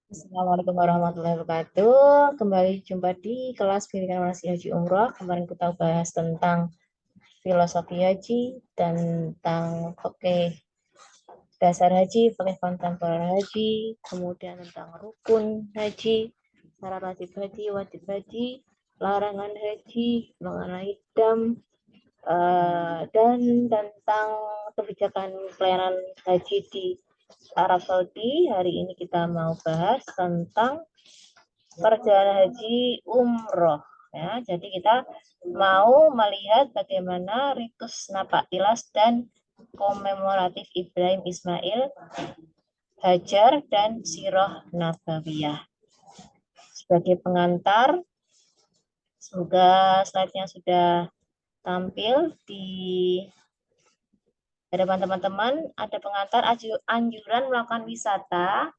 Assalamualaikum warahmatullahi wabarakatuh. Kembali jumpa di kelas Bimbingan Manasik Haji Umroh. Kemarin kita bahas tentang filosofi haji dan tentang fikih dasar haji, fikih kontemporer haji, kemudian tentang rukun haji, syarat wajib haji, larangan haji, mengenai dam, dan tentang kebijakan pelayanan haji di Arab Saudi. Hari ini kita mau bahas tentang perjalanan haji umroh. Ya, jadi kita mau melihat bagaimana ritus napak tilas dan komemoratif Ibrahim Ismail, Hajar, dan Sirah Nabawiyah. Sebagai pengantar, semoga slide-nya sudah tampil di hadapan teman-teman. Ada pengantar anjuran melakukan wisata.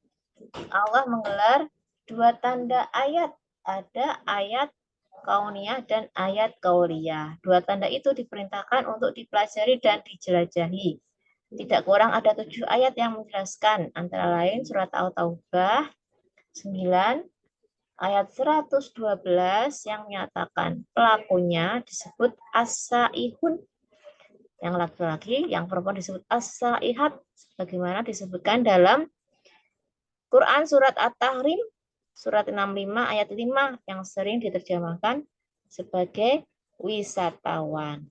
Allah menggelar dua tanda ayat. Ada ayat kauniyah dan ayat kauliyah. Dua tanda itu diperintahkan untuk dipelajari dan dijelajahi. Tidak kurang ada 7 ayat yang menjelaskan, antara lain surat Al-Taubah 9 ayat 112 yang menyatakan pelakunya disebut as-saihun, yang laki-laki, yang perempuan disebut as-saihat, sebagaimana disebutkan dalam Quran surat At-Tahrim surat 65 ayat 5 yang sering diterjemahkan sebagai wisatawan.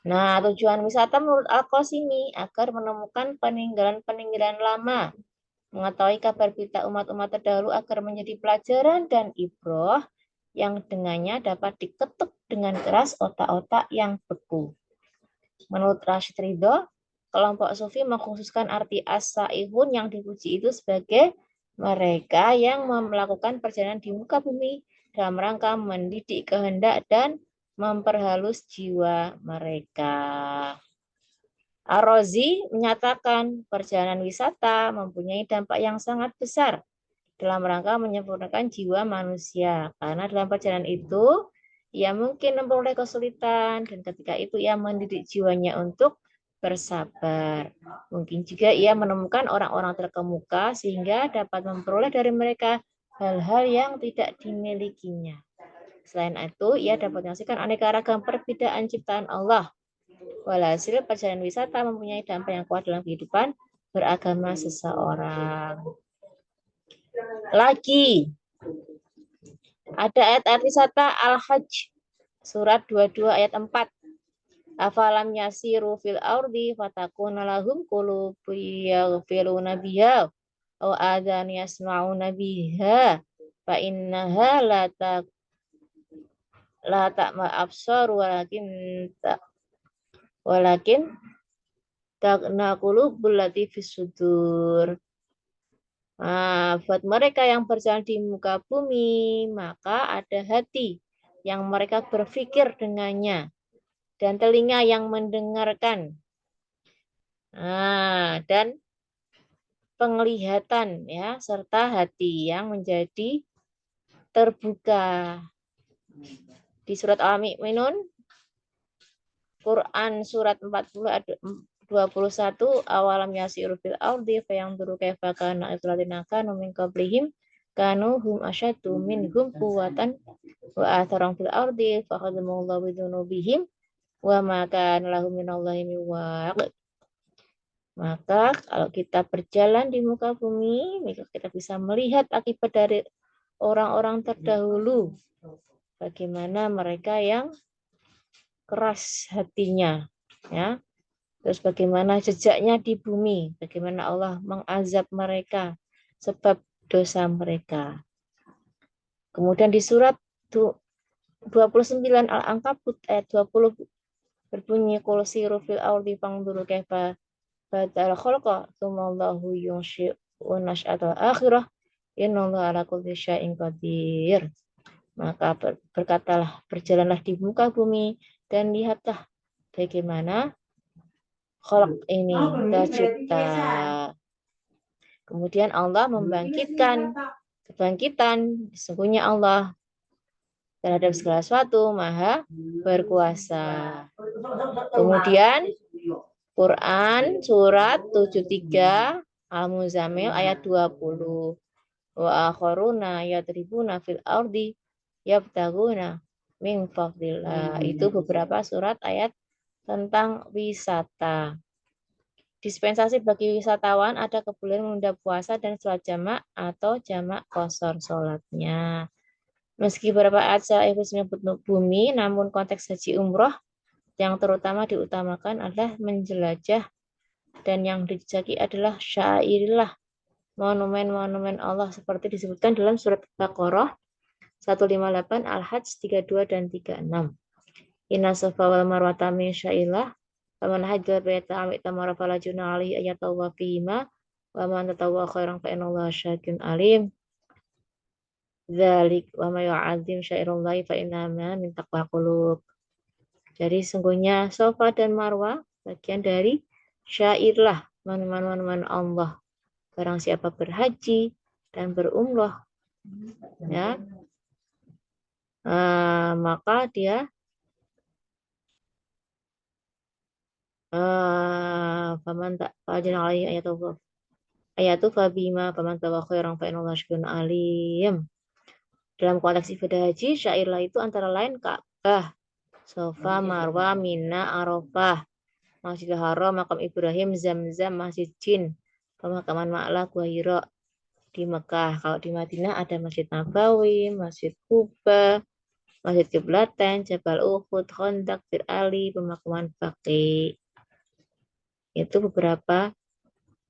Nah, tujuan wisata menurut Al-Qasimi agar menemukan peninggalan-peninggalan lama, mengetahui kabar berita umat-umat terdahulu agar menjadi pelajaran dan ibroh yang dengannya dapat diketuk dengan keras otak-otak yang beku. Menurut Rashid Ridho, kelompok sufi mengkhususkan arti as-saihun yang dipuji itu sebagai mereka yang melakukan perjalanan di muka bumi dalam rangka mendidik kehendak dan memperhalus jiwa mereka. Ar-Razi menyatakan perjalanan wisata mempunyai dampak yang sangat besar dalam rangka menyempurnakan jiwa manusia. Karena dalam perjalanan itu, ia mungkin memperoleh kesulitan, dan ketika itu ia mendidik jiwanya untuk bersabar. Mungkin juga ia menemukan orang-orang terkemuka sehingga dapat memperoleh dari mereka hal-hal yang tidak dimilikinya. Selain itu, ia dapat menyaksikan aneka ragam perbedaan ciptaan Allah. Walhasil, perjalanan wisata mempunyai dampak yang kuat dalam kehidupan beragama seseorang. Lagi, ada ayat-ayat wisata Al-Hajj, surat 22 ayat 4. Afalam yasiru fil ardi fatakuna lahum qulubun yaghfiruna biha aw adhan yasma'una biha fa innaha la ta'ma absar walakin takna qulubul lati fis sudur. Nah, buat mereka yang berjalan di muka bumi, maka ada hati yang mereka berpikir dengannya dan telinga yang mendengarkan. Nah, dan penglihatan ya, serta hati yang menjadi terbuka. Di surat Al-Mu'minun, Quran surat 40 ada 21, awalam yasiru fil ardi fayanzuru kaifa kana aslatina kanu min qablihim kanu hum asyaddu minhum quwwatan wa atharan fil ardi fakhadhamullahu bidzunubihim wa ma kana lahum minallahi min waq. Maka kalau kita berjalan di muka bumi, maka kita bisa melihat akibat dari orang-orang terdahulu, bagaimana mereka yang keras hatinya, ya. Terus bagaimana jejaknya di bumi, bagaimana Allah mengazab mereka sebab dosa mereka. Kemudian di surat 29 Al-Ankabut ayat 20 berbunyi qul siru fil ardi fanzuru kaifa badal khalqa tsumallahu yunsyi'u nasy'atal akhirah innallaha ala kulli syai'in qadir. Maka berkatalah, berjalanlah di muka bumi dan lihatlah bagaimana khalq ini tercipta. Kemudian Allah membangkitkan kebangkitan. Sesungguhnya Allah terhadap segala sesuatu maha berkuasa. Kemudian Quran surat 73 Al-Muzammil ayat 20. Wa akharuna yadribuna fil ardi yabtaguna min fadlillah. Itu beberapa surat ayat tentang wisata. Dispensasi bagi wisatawan ada kebolehan menunda puasa dan sholat jamak atau jamak qashar sholatnya. Meski beberapa ayat itu menyebut bumi, namun konteks haji umroh yang terutama diutamakan adalah menjelajah dan yang dijaki adalah syairillah, monumen-monumen Allah seperti disebutkan dalam surat Baqarah 158, Al-Hajj 32 dan 36. Inna safa wal marwata min syairillah faman hajjal baita am itamara fala junaha alaihi ayatawwa fihima wa man tatawwa khairan fa innallaha syakirun alim. Dzalik wa may yu'azzim syairallahi fa innaha min taqwal qulub. Jadi sungguhnya Safa dan Marwah bagian dari syairlah, monumen-monumen Allah. Barang siapa berhaji dan berumroh, ya, maka dia faman tak fajin alaihi ayatu fabima faman tawakha khairan fa innallaha syakirun alim. Dalam konteks ibadah haji, syairlah itu antara lain Ka'bah, Safa, Marwah, Mina, Arafah, Masjidil Haram, Makam Ibrahim, Zam-Zam, Masjid Jin, pemakaman Ma'la, Gua Hira di Mekah. Kalau di Madinah ada Masjid Nabawi, Masjid Kuba, Masjid Qiblatain, Jabal Uhud, Khandaq, Bir Ali, pemakaman Baqi. Itu beberapa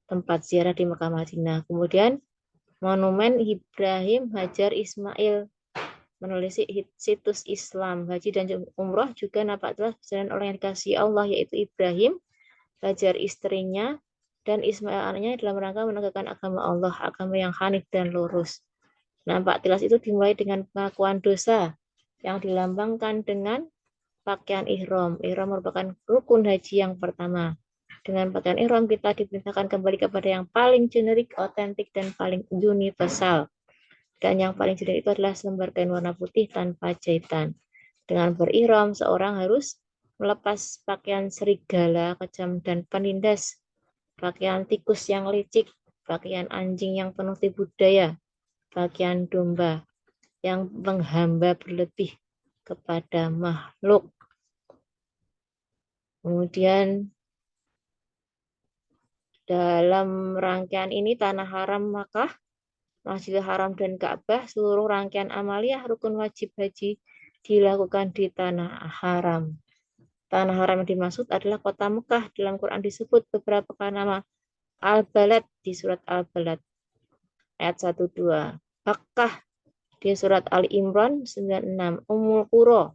tempat ziarah di Mekah Madinah. Kemudian monumen Ibrahim Hajar Ismail, menulis situs Islam, haji dan umroh juga nampak telah berjalan oleh yang dikasihi Allah, yaitu Ibrahim, Hajar istrinya, dan Ismail anaknya dalam rangka menegakkan agama Allah, agama yang hanif dan lurus. Nampak jelas itu dimulai dengan pengakuan dosa yang dilambangkan dengan pakaian ihram. Ihram merupakan rukun haji yang pertama. Dengan pakaian ihram kita diperintahkan kembali kepada yang paling generik, otentik, dan paling universal. Dan yang paling generik itu adalah selembar kain warna putih tanpa jahitan. Dengan berihram, seorang harus melepas pakaian serigala, kejam, dan penindas, pakaian tikus yang licik, pakaian anjing yang penuh tipu daya, pakaian domba yang menghamba berlebih kepada makhluk. Kemudian dalam rangkaian ini Tanah Haram Makkah, Masjidil Haram dan Ka'bah, seluruh rangkaian amaliyah rukun wajib haji dilakukan di Tanah Haram. Tanah Haram yang dimaksud adalah kota Mekah. Dalam Quran disebut beberapa kali nama Al-Balad di surat Al-Balad ayat 1-2. Makkah di surat Ali Imran 96. Ummul Qura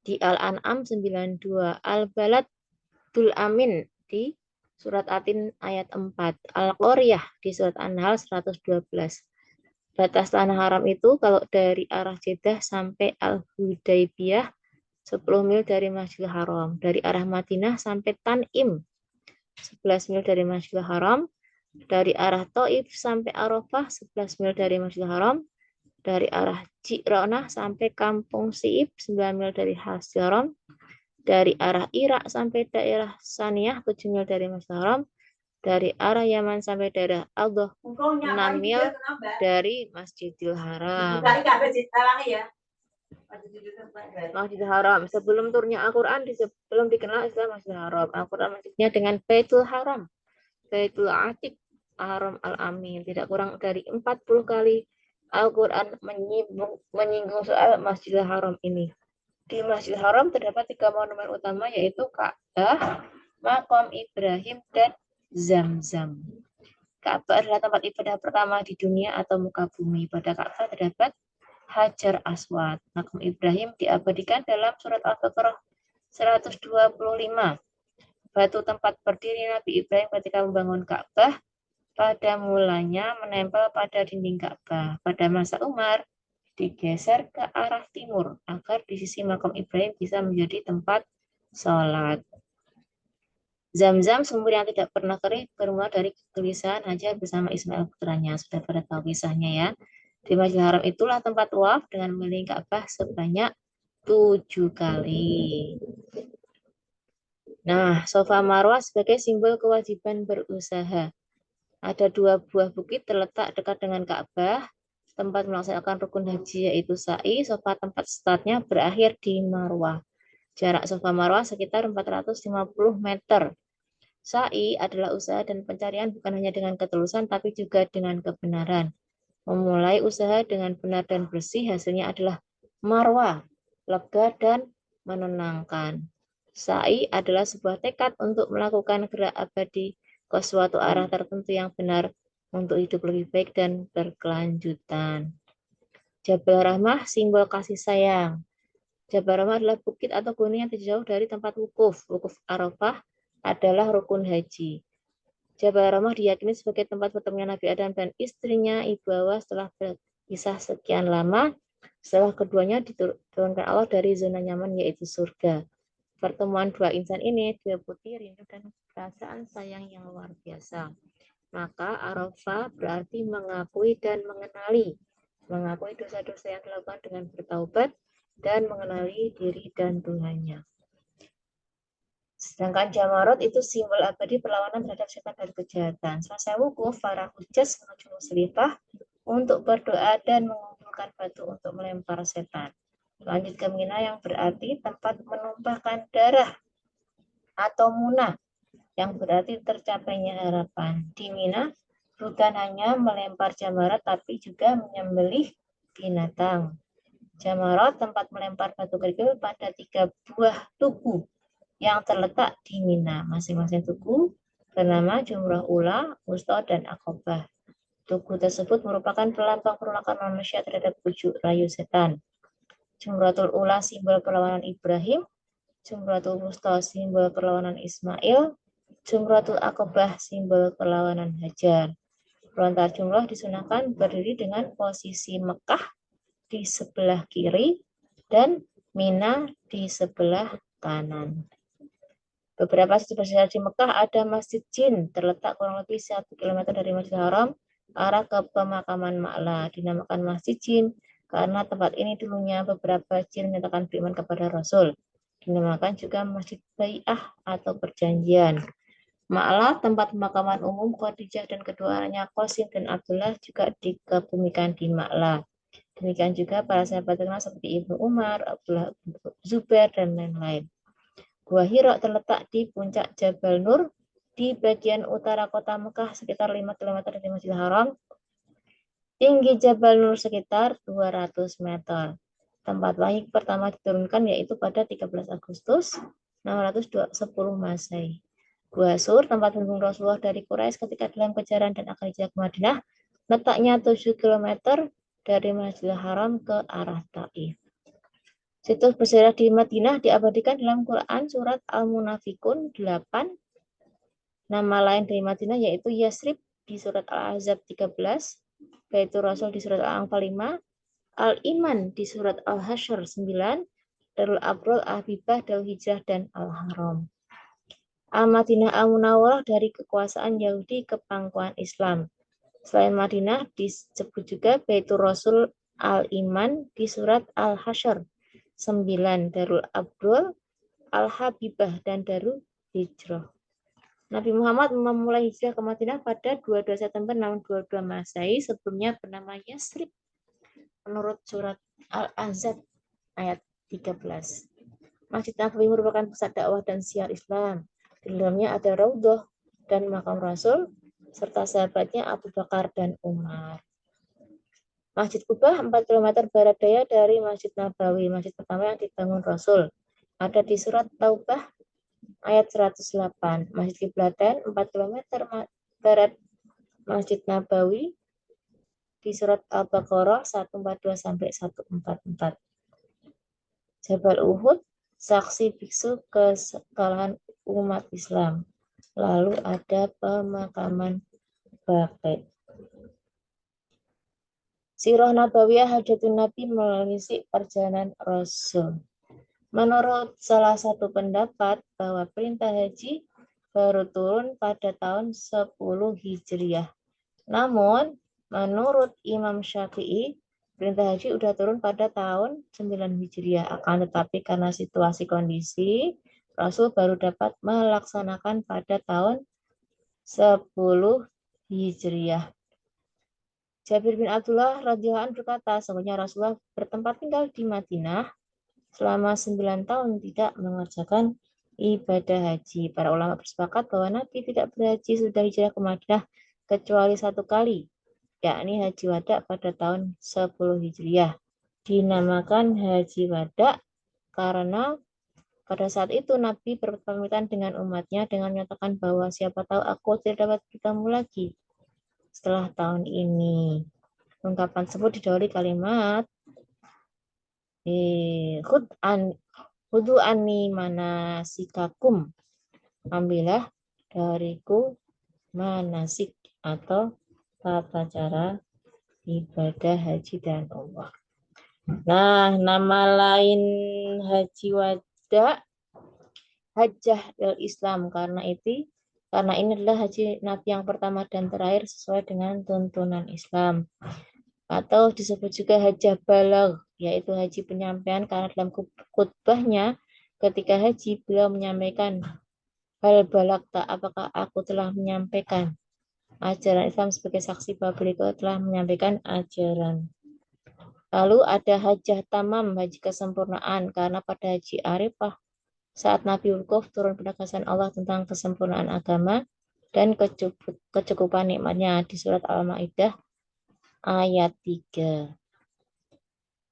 di Al-An'am 92. Al-Balad Dul Amin di surat Atin ayat 4. Al-Qaryah di surat An-Nahl 112. Batas Tanah Haram itu kalau dari arah Jeddah sampai Al-Hudaybiyah 10 mil dari Masjidil Haram. Dari arah Madinah sampai Tan'im 11 mil dari Masjidil Haram. Dari arah Taif sampai Arafah 11 mil dari Masjidil Haram. Dari arah Ji'ronah sampai Kampung Si'ib 9 mil dari Masjidil Haram. Dari arah Irak sampai daerah Saniyah 7 mil dari Masjidil Haram. Dari arah Yaman sampai daerah Al-Doh 6 mil dari Masjidil Haram. Masjidil Haram. Sebelum turunnya Al-Quran, belum dikenal istilah Masjidil Haram. Al-Quran menyebutnya dengan Baitul Haram, Baitul Atiq, Haram Al-Amin. Tidak kurang dari 40 kali Al-Quran menyinggung soal Masjidil Haram ini. Di Masjidil Haram terdapat 3 monumen utama, yaitu Ka'bah, Makam Ibrahim, dan Zam-Zam. Ka'bah adalah tempat ibadah pertama di dunia atau muka bumi. Pada Ka'bah terdapat Hajar Aswad. Makam Ibrahim diabadikan dalam surat Al-Baqarah 125. Batu tempat berdiri Nabi Ibrahim ketika membangun Ka'bah pada mulanya menempel pada dinding Ka'bah. Pada masa Umar digeser ke arah timur agar di sisi makam Ibrahim bisa menjadi tempat sholat. Zam-Zam, sumber yang tidak pernah kering, bermula dari kegelisahan Hajar bersama Ismail putranya. Sudah pada tahu kisahnya ya. Di Masjidil Haram itulah tempat tawaf dengan mengelilingi Ka'bah sebanyak 7 kali. Nah, Safa Marwah sebagai simbol kewajiban berusaha. Ada 2 buah bukit terletak dekat dengan Ka'bah. Tempat melaksanakan rukun haji yaitu sa'i, sofa tempat startnya berakhir di Marwah. Jarak Safa Marwah sekitar 450 meter. Sa'i adalah usaha dan pencarian bukan hanya dengan ketulusan, tapi juga dengan kebenaran. Memulai usaha dengan benar dan bersih, hasilnya adalah marwah, lega dan menenangkan. Sa'i adalah sebuah tekad untuk melakukan gerak abadi ke suatu arah tertentu yang benar untuk hidup lebih baik dan berkelanjutan. Jabal Rahmah, simbol kasih sayang. Jabal Rahmah adalah bukit atau gunung yang tidak jauh dari tempat wukuf. Wukuf Arafah adalah rukun haji. Jabal Rahmah diyakini sebagai tempat bertemunya Nabi Adam dan istrinya Ibu Hawa setelah berpisah sekian lama. Setelah keduanya diturunkan Allah dari zona nyaman yaitu surga. Pertemuan dua insan ini diikuti rindu dan perasaan sayang yang luar biasa. Maka Arafah berarti mengakui dan mengenali. Mengakui dosa-dosa yang dilakukan dengan bertaubat dan mengenali diri dan Tuhannya. Sedangkan Jamarot itu simbol abadi perlawanan terhadap setan dan kejahatan. Selesai wukuf, para hujas menuju Musdalifah untuk berdoa dan mengumpulkan batu untuk melempar setan. Lanjut ke Mina yang berarti tempat menumpahkan darah atau munah yang berarti tercapainya harapan. Di Mina bukan hanya melempar jamarat tapi juga menyembelih binatang. Jamarat tempat melempar batu kerikil pada 3 buah tugu yang terletak di Mina. Masing-masing tugu bernama Jumrah Ula, Wusta, dan Aqobah. Tugu tersebut merupakan pelambang penolakan manusia terhadap bujuk rayu setan. Jumratul Ula simbol perlawanan Ibrahim, Jumratul Wusta simbol perlawanan Ismail, Jumratul Aqobah simbol perlawanan Hajar. Lontar jumrah disunahkan berdiri dengan posisi Mekah di sebelah kiri dan Mina di sebelah kanan. Beberapa sisi bersejarah di Mekah ada Masjid Jin, terletak kurang lebih 1 km dari Masjidil Haram, arah ke pemakaman Ma'la. Dinamakan Masjid Jin karena tempat ini dulunya beberapa jin menyatakan beriman kepada Rasul. Dinamakan juga Masjid Bai'ah atau perjanjian. Ma'la, tempat pemakaman umum Khadijah dan kedua anaknya Qasim dan Abdullah juga dikebumikan di Ma'la. Demikian juga para sahabat terkenal seperti Ibnu Umar, Abdullah Zubair, dan lain-lain. Gua Hira terletak di puncak Jabal Nur di bagian utara kota Mekah sekitar 5 km dari Masjidil Haram. Tinggi Jabal Nur sekitar 200 meter. Tempat wahyu pertama diturunkan yaitu pada 13 Agustus 610 Masehi. Gua Sur, tempat berlindung Rasulullah dari Quraisy ketika dalam kejaran dan akan hijrah ke Madinah, letaknya 7 km dari Masjidil Haram ke arah Taif. Situs bersejarah di Madinah diabadikan dalam Quran surat Al-Munafikun 8. Nama lain dari Madinah yaitu Yasrib di surat Al-Ahzab 13, Baitur Rasul di surat Al-Anfal 5, Al-Iman di surat Al-Hasyr 9, Darul Abrol, Al-Habibah, Darul Hijrah, dan Al-Haram. Al-Madinah Al-Munawwarah dari kekuasaan Yahudi ke pangkuan Islam. Selain Madinah disebut juga Baitur Rasul Al-Iman di surat Al-Hasyr 9, Darul Abrol, Al-Habibah, dan Darul Hijrah. Nabi Muhammad memulai hijrah ke Madinah pada 22 September 622 Masehi, sebelumnya bernama Yasrib menurut surat Al-Ahzab ayat 13. Masjid Nabawi merupakan pusat dakwah dan siar Islam. Di dalamnya ada Raudhah dan makam Rasul serta sahabatnya Abu Bakar dan Umar. Masjid Kubah 4 km barat daya dari Masjid Nabawi, masjid pertama yang dibangun Rasul. Ada di surat Taubah ayat 108. Masjid Kiblatain 4 km barat Masjid Nabawi di surat Al-Baqarah 142 sampai 144. Jabal Uhud, saksi biksu kekalahan umat Islam. Lalu ada pemakaman Baqi. Sirah Nabawiyah Hajatun Nabi mengisi perjalanan Rasul. Menurut salah satu pendapat bahwa perintah haji baru turun pada tahun 10 Hijriah. Namun, menurut Imam Syafi'i, perintah haji sudah turun pada tahun 9 Hijriah. Akan tetapi karena situasi kondisi, Rasul baru dapat melaksanakan pada tahun 10 Hijriah. Jabir bin Abdullah radhiyallahu anhu berkata, sebenarnya Rasulullah bertempat tinggal di Madinah selama 9 tahun tidak mengerjakan ibadah haji. Para ulama bersepakat bahwa Nabi tidak berhaji sudah hijrah ke Madinah kecuali 1 kali, yakni haji wada pada tahun 10 Hijriah. Dinamakan haji wada karena pada saat itu Nabi berpamitan dengan umatnya dengan menyatakan bahwa siapa tahu aku tidak dapat bertemu lagi setelah tahun ini. Ungkapan tersebut didahului kalimat Hudu ani manasikakum. Ambillah dariku manasik atau tata cara ibadah haji dan umrah. Nah, nama lain haji wada hajjah Islam karena ini adalah haji Nabi yang pertama dan terakhir sesuai dengan tuntunan Islam. Atau disebut juga hajjah balag, yaitu haji penyampaian karena dalam khutbahnya ketika haji beliau menyampaikan hal balagta, apakah aku telah menyampaikan ajaran Islam sebagai saksi bahwa beliau telah menyampaikan ajaran. Lalu ada hajjah tamam, haji kesempurnaan, karena pada haji Arifah saat Nabi wukuf turun penegasan Allah tentang kesempurnaan agama dan kecukupan nikmatnya di surat Al-Maidah ayat 3.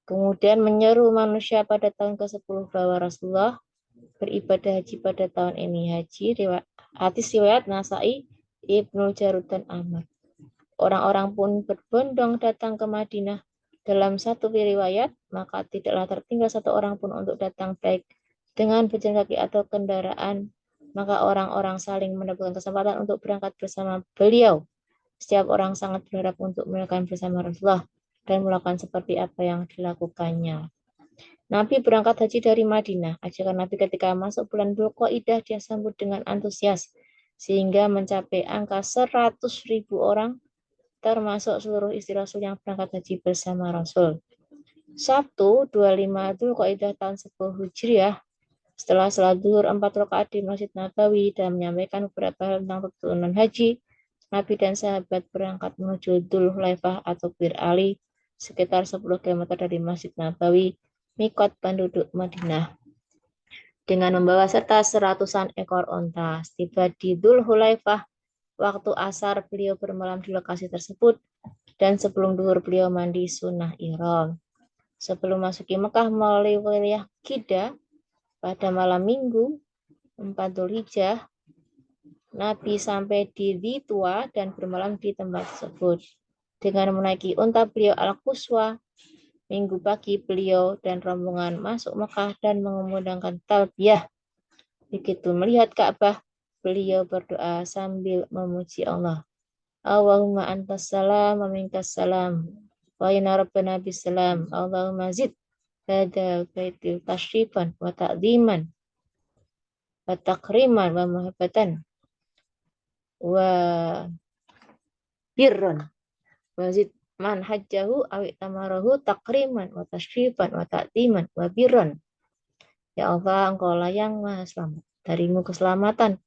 Kemudian menyeru manusia pada tahun ke-10 bahwa Rasulullah beribadah haji pada tahun ini. Hadis riwayat Nasai, Ibnu Jarud dan Ahmad. Orang-orang pun berbondong datang ke Madinah. Dalam satu riwayat, maka tidaklah tertinggal satu orang pun untuk datang baik dengan berjalan kaki atau kendaraan. Maka orang-orang saling mendapatkan kesempatan untuk berangkat bersama beliau. Setiap orang sangat berharap untuk melakukan bersama Rasulullah dan melakukan seperti apa yang dilakukannya. Nabi berangkat haji dari Madinah. Ajakan Nabi ketika masuk bulan Dzulqa'dah dia sambut dengan antusias sehingga mencapai angka 100.000 orang termasuk seluruh istri Rasul yang berangkat haji bersama Rasul. Sabtu 25 Dzulqa'dah tahun 10 Hijriah setelah salat zuhur 4 rakaat di Masjid Nabawi dan menyampaikan beberapa hal tentang tuntunan haji, Nabi dan sahabat berangkat menuju Dzul Hulaifah atau Bir Ali sekitar 10 km dari Masjid Nabawi, mikot penduduk Madinah, dengan membawa serta 100-an ekor onta. Tiba di Dzul Hulaifah waktu asar, beliau bermalam di lokasi tersebut dan sebelum duhur beliau mandi sunnah ihram. Sebelum masuki Mekah melalui wilayah Qiddah pada malam Minggu 4 Dzulhijjah, Nabi sampai di Dhitua dan bermalam di tempat tersebut. Dengan menaiki unta beliau Al-Quswa, Minggu pagi beliau dan rombongan masuk Mekah dan mengumandangkan talbiyah. Begitu melihat Ka'bah, beliau berdoa sambil memuji Allah. Allahumma antas salam wa minkas salam. Wa inna rabbana bisalam. Allahumma zid hada baitil tashrifan wa ta'ziman wa takriman wa mahabbatan wa birron wa zid man hajjahu awik tamarahu takriman wa tashrifan wa ta'ziman wa birron. Ya Allah, Engkau lah yang maha selamat. Darimu keselamatan.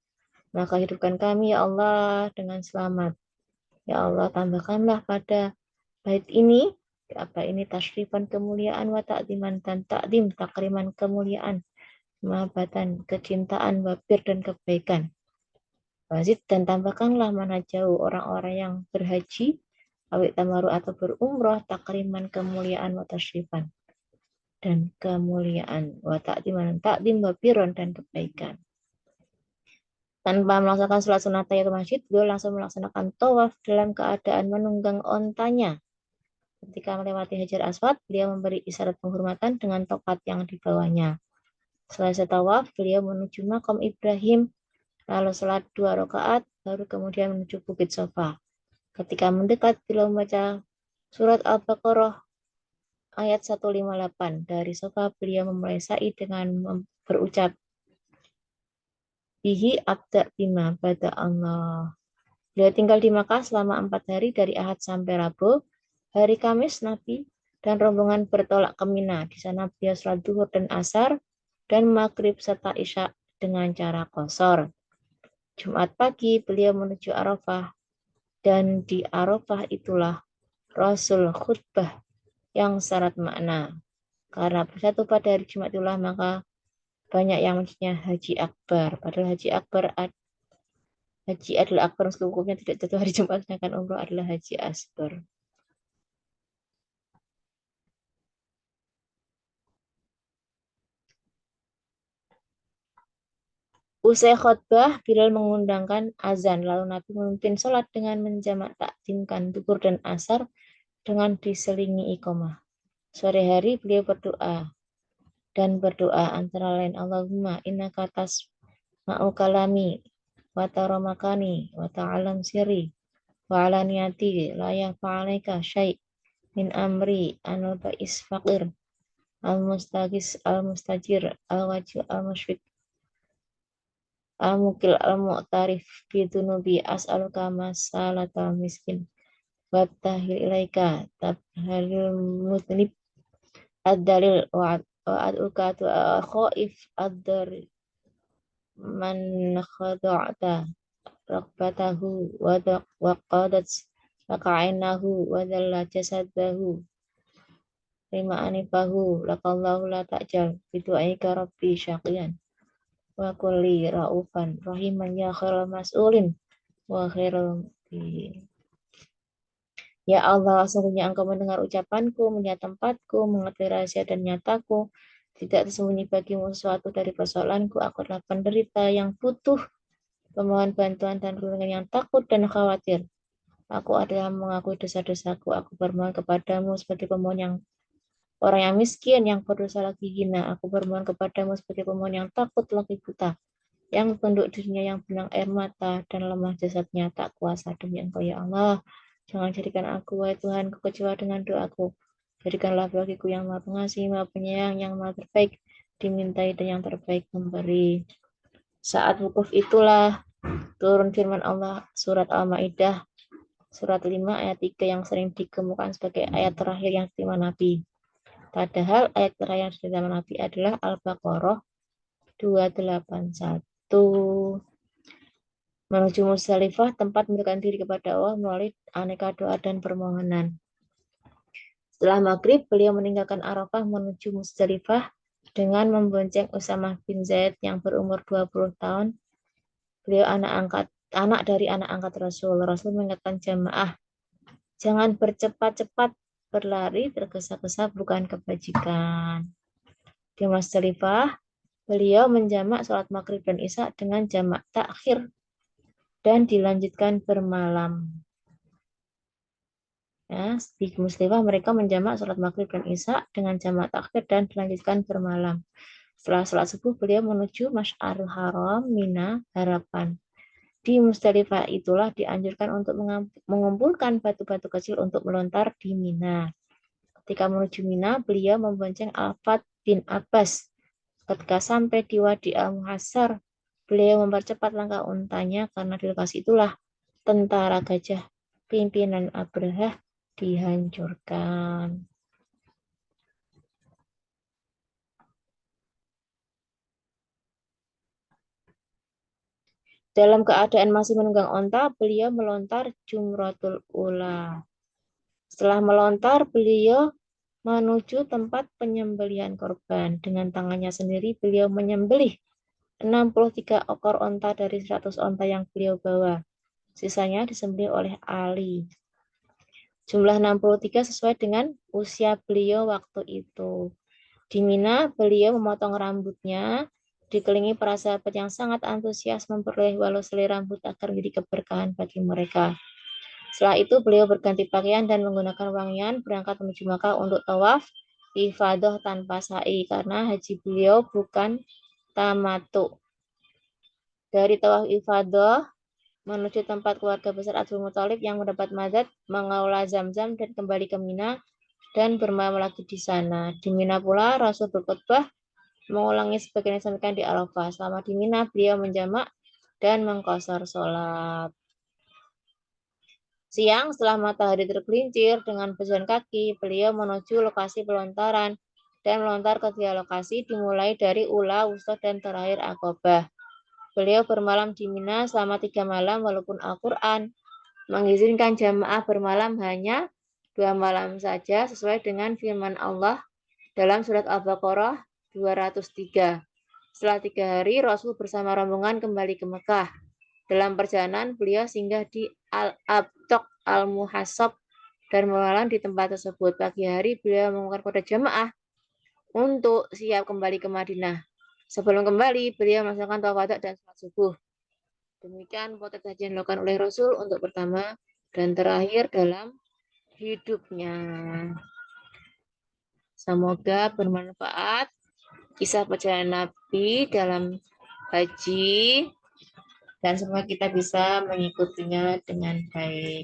Maka hidupkan kami, ya Allah, dengan selamat. Ya Allah, tambahkanlah pada bait ini, apa ini tasyrifan kemuliaan, wa ta'ziman dan ta'zim, takriman kemuliaan, mahabbatan, kecintaan, wabir dan kebaikan. Wazid dan tambahkanlah mana jauh orang-orang yang berhaji, awik tamaru atau berumrah, takriman kemuliaan, wa tasyrifan dan kemuliaan, wa ta'ziman, ta'zim, wabiron dan kebaikan. Tanpa melaksanakan sholat sunat tahiyatul masjid, beliau langsung melaksanakan tawaf dalam keadaan menunggang ontanya. Ketika melewati Hajar Aswad, beliau memberi isyarat penghormatan dengan tongkat yang dibawanya. Selesai tawaf, beliau menuju makam Ibrahim, lalu sholat 2 rakaat, baru kemudian menuju Bukit Sofa. Ketika mendekat, beliau membaca surat Al-Baqarah ayat 158. Dari Sofa, beliau memulai sa'i dengan berucap, Bihi abda bima pada Allah. Beliau tinggal di Makkah selama 4 hari dari Ahad sampai Rabu. Hari Kamis Nabi dan rombongan bertolak ke Mina. Di sana beliau sholat duhur dan asar dan maghrib serta isya dengan cara qashar. Jumat pagi beliau menuju Arafah. Dan di Arafah itulah Rasul khutbah yang syarat makna. Karena bersatu pada hari Jumat itulah maka banyak yang maksudnya Haji Akbar. Padahal haji adalah akbar hukumnya tidak jatuh hari Jumat, sedangkan umroh adalah haji asbar. Usai khutbah, Bilal mengundangkan azan, lalu Nabi memimpin sholat dengan menjamak takdimkan duhur dan asar dengan diselingi iqamah. Sore hari beliau berdoa antara lain Allahumma innaka tasma'u kalami wa tara makani wa ta'alam sirri wa ala niyati la yafa'alaika syai' min amri anul ba'is faqir al-mustagis al-mustajir al-wajil al-musyfik al-mukil al-mu'tarif bidunubi as'aluka masalatal miskin wa tahil ilaika tabhalil mutnib ad-dalil wa ad'uka khaif ad-dari man khada'ta raqbatahu wa qadat maka wa dhalla jasadahu lima anifahu lakallahu la ta'jal bidu'aika rabbi syaqiyan wa kulli ra'ufan rahiman ya khairal mas'ulin wa khairal mu'min. Ya Allah, sungguhnya Engkau mendengar ucapanku, melihat tempatku, mengerti rahasia dan nyataku. Tidak tersembunyi bagimu sesuatu dari persoalanku. Aku adalah penderita yang butuh, pemohon bantuan dan perlindungan yang takut dan khawatir. Aku adalah mengakui dosa-dosaku. Aku bermohon kepadamu sebagai pemohon yang orang yang miskin, yang berdosa lagi hina. Aku bermohon kepadamu sebagai pemohon yang takut lagi buta, yang tunduk dirinya, yang benang air mata, dan lemah jasadnya, tak kuasa demi Engkau ya Allah. Jangan jadikan aku, wahai Tuhan, kecewa dengan doaku. Jadikanlah bagiku yang maha pengasih, maha penyayang, yang maha terbaik dimintai dan yang terbaik memberi. Saat wukuf itulah turun firman Allah surat Al-Maidah surat 5 ayat 3 yang sering dikemukakan sebagai ayat terakhir yang diterima Nabi. Padahal ayat terakhir yang diterima Nabi adalah Al-Baqarah 281. Menuju Musdalifah, tempat mendekatkan diri kepada Allah melalui aneka doa dan permohonan. Setelah maghrib, beliau meninggalkan Arafah menuju Musdalifah dengan membonceng Usamah bin Zaid yang berumur 20 tahun. Beliau anak dari anak angkat Rasul. Rasul mengingatkan jamaah, jangan bercepat-cepat berlari tergesa-gesa bukan kebajikan. Di Musdalifah, beliau menjamak sholat maghrib dan isya dengan jamak takhir dan dilanjutkan bermalam. Ya, di Musdalifah mereka menjamak sholat maghrib dan isya dengan jamak takhir dan dilanjutkan bermalam. Setelah sholat subuh, beliau menuju Masy'arul Haram, Mina, Harapan. Di Musdalifah itulah dianjurkan untuk mengumpulkan batu-batu kecil untuk melontar di Mina. Ketika menuju Mina, beliau membonceng Al-Fat bin Abbas. Ketika sampai di Wadi Al-Muhassar, beliau mempercepat langkah untanya karena di lokasi itulah tentara gajah pimpinan Abrahah dihancurkan. Dalam keadaan masih menunggang onta, beliau melontar Jumratul Ula. Setelah melontar, beliau menuju tempat penyembelihan korban. Dengan tangannya sendiri, beliau menyembelih 63 ekor onta dari 100 onta yang beliau bawa. Sisanya disembelih oleh Ali. Jumlah 63 sesuai dengan usia beliau waktu itu. Di Mina, beliau memotong rambutnya, dikelilingi para sahabat yang sangat antusias memperoleh walau selai rambut agar menjadi keberkahan bagi mereka. Setelah itu, beliau berganti pakaian dan menggunakan wangian berangkat menuju Makkah untuk tawaf ifadah tanpa sa'i, karena haji beliau bukan tamatu. Dari tawaf ifadah menuju tempat keluarga besar Abdul Muthalib yang mendapat mazat mengelola Zam-Zam dan kembali ke Mina dan bermalam lagi di sana. Di Mina pula Rasul berkhutbah mengulangi sebagian yang disampaikan di Arafah. Selama di Mina beliau menjamak dan mengqashar sholat. Siang setelah matahari tergelincir dengan berjalan kaki, beliau menuju lokasi pelontaran dan melontar ke 3 lokasi dimulai dari Ula, Wusta, dan terakhir Aqabah. Beliau bermalam di Mina selama 3 malam walaupun Al-Quran mengizinkan jamaah bermalam hanya 2 malam saja sesuai dengan firman Allah dalam surat Al-Baqarah 203. Setelah 3 hari, Rasul bersama rombongan kembali ke Mekah. Dalam perjalanan, beliau singgah di Al-Abtok Al-Muhasab dan bermalam di tempat tersebut. Pagi hari, beliau mengumumkan kepada jamaah untuk siap kembali ke Madinah. Sebelum kembali, beliau melaksanakan tawaf wada dan sholat subuh. Demikian potret haji yang dilakukan oleh Rasul untuk pertama dan terakhir dalam hidupnya. Semoga bermanfaat kisah perjalanan Nabi dalam haji dan semoga kita bisa mengikutinya dengan baik.